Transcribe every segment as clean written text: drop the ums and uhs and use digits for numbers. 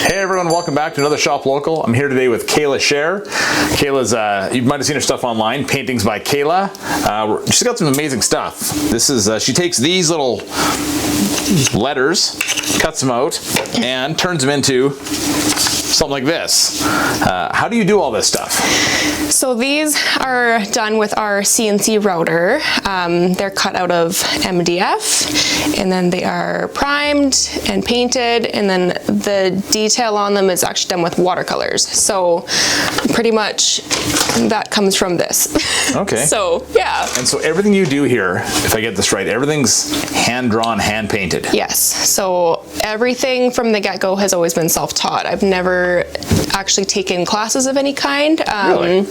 Hey everyone, welcome back to another Shop Local. I'm here today with Kayla Share. Kayla's, you might have seen her stuff online, Paintings by Kayla. She's got some amazing stuff. This is, she takes these little letters, cuts them out, and turns them into something like this. How do you do all this stuff? So these are done with our CNC router. They're cut out of MDF, and then they are primed and painted, and then the detail on them is actually done with watercolors. So pretty much that comes from this. Okay. So yeah. And so everything you do here, if I get this right, everything's hand-drawn, hand-painted. Yes. So everything from the get-go has always been self-taught. I've never actually taken classes of any kind. Really?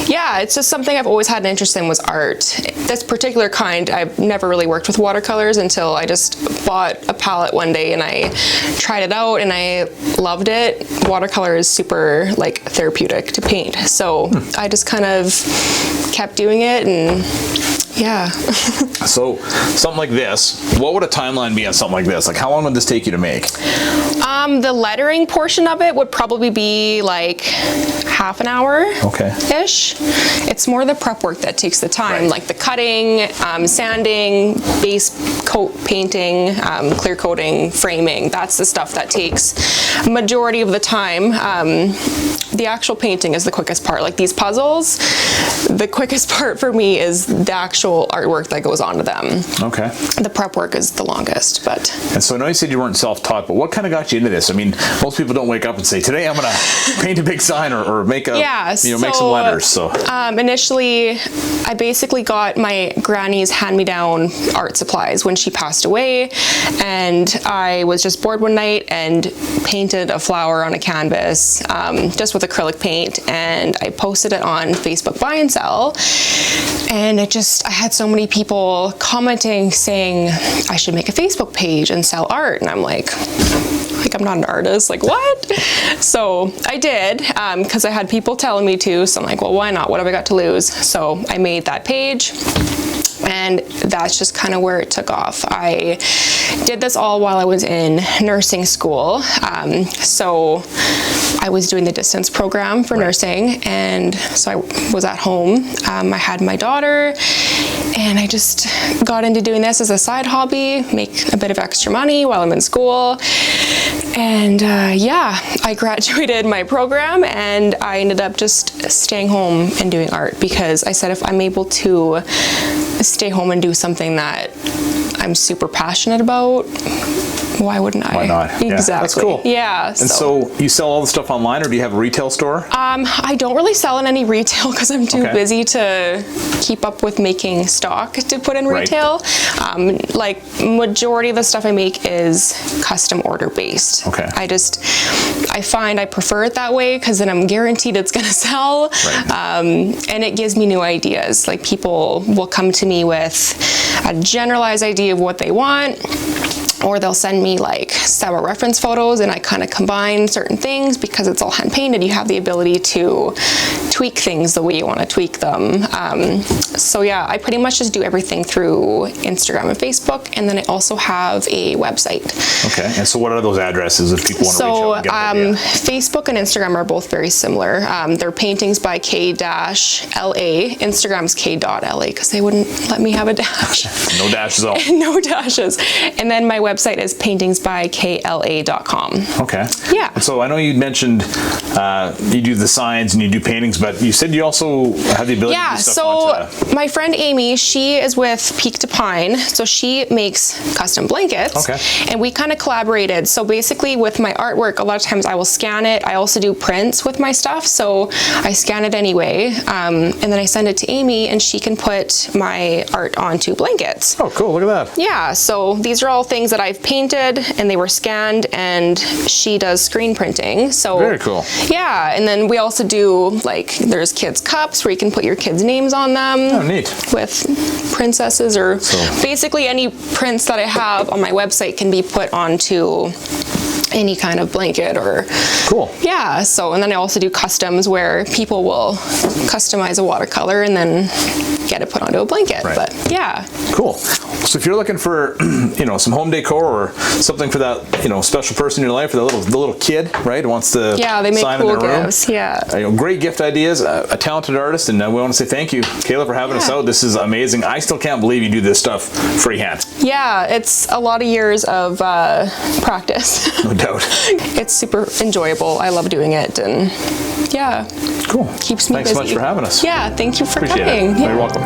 Yeah, it's just something I've always had an interest in was art. This particular kind, I've never really worked with watercolors until I just bought a palette one day and I tried it out and I loved it. Watercolor is super like therapeutic to paint. So I just kind of kept doing it and yeah. So something like this, what would a timeline be on something like this? Like how long would this take you to make? The lettering portion of it would probably be like half an hour-ish. It's more the prep work that takes the time, right. like the cutting, sanding, base coat painting, clear coating, framing. That's the stuff that takes majority of the time. The actual painting is the quickest part. Like these puzzles, the quickest part for me is the actual artwork that goes onto them. Okay. The prep work is the longest, but. And so I know you said you weren't self-taught, but what kind of got you into this? I mean, most people don't wake up and say, today I'm gonna paint a big sign or make a, make some letters. So initially, I basically got my granny's hand-me-down art supplies when she passed away, and I was just bored one night and painted a flower on a canvas just with acrylic paint, and I posted it on Facebook Buy and Sell, and I had so many people commenting saying I should make a Facebook page and sell art, and I'm like I'm not an artist, like what? So I did, because I had people telling me to, so I'm like, well, why not? What have I got to lose? So I made that page, and that's just kind of where it took off. I did this all while I was in nursing school. So I was doing the distance program for nursing, and so I was at home. I had my daughter, and I just got into doing this as a side hobby, make a bit of extra money while I'm in school. And yeah, I graduated my program and I ended up just staying home and doing art, because I said if I'm able to stay home and do something that I'm super passionate about, why wouldn't I? Why not? Exactly. Yeah, that's cool. Yeah. And so you sell all the stuff online, or do you have a retail store? I don't really sell in any retail because I'm too busy to keep up with making stock to put in retail. Like majority of the stuff I make is custom order based. Okay. I find I prefer it that way because then I'm guaranteed it's gonna sell. And it gives me new ideas. Like people will come to me with a generalized idea of what they want, or they'll send me like several reference photos and I kind of combine certain things. Because it's all hand painted, you have the ability to tweak things the way you want to tweak them. So yeah, I pretty much just do everything through Instagram and Facebook, and then I also have a website. Okay, and so what are those addresses if people want to reach out and get an idea? Facebook and Instagram are both very similar. They're Paintings by K-LA. Instagram's K.LA because they wouldn't let me have a dash. No dashes at all. No dashes. And then my website is paintingsbykla.com. Okay. Yeah. So I know you mentioned you do the signs and you do paintings, but you said you also have the ability to do stuff onto... my friend Amy, she is with Peak to Pine, so she makes custom blankets. Okay. And we kind of collaborated. So basically with my artwork, a lot of times I will scan it. I also do prints with my stuff, so I scan it anyway, and then I send it to Amy and she can put my art onto blankets. Oh, cool, look at that. Yeah, so these are all things that I've painted and they were scanned, and she does screen printing. So very cool. Yeah, and then we also do like there's kids cups where you can put your kids' names on them. Oh, neat. With princesses or basically any prints that I have on my website can be put onto any kind of blanket or Cool. yeah. So, and then I also do customs where people will customize a watercolor and then get it put onto a blanket. Right. But yeah. Cool. So if you're looking for, some home decor or something for that, special person in your life, or the little kid, right, who wants to Yeah, they make sign cool in their gifts. room. Yeah. Great gift ideas, a talented artist, and we want to say thank you, Kayla, for having us out. This is amazing. I still can't believe you do this stuff freehand. Yeah, it's a lot of years of practice. No doubt. It's super enjoyable. I love doing it, and yeah. Cool. Keeps me Thanks busy. so much for having us. Yeah, thank you for Appreciate coming. it. Yeah. You're welcome.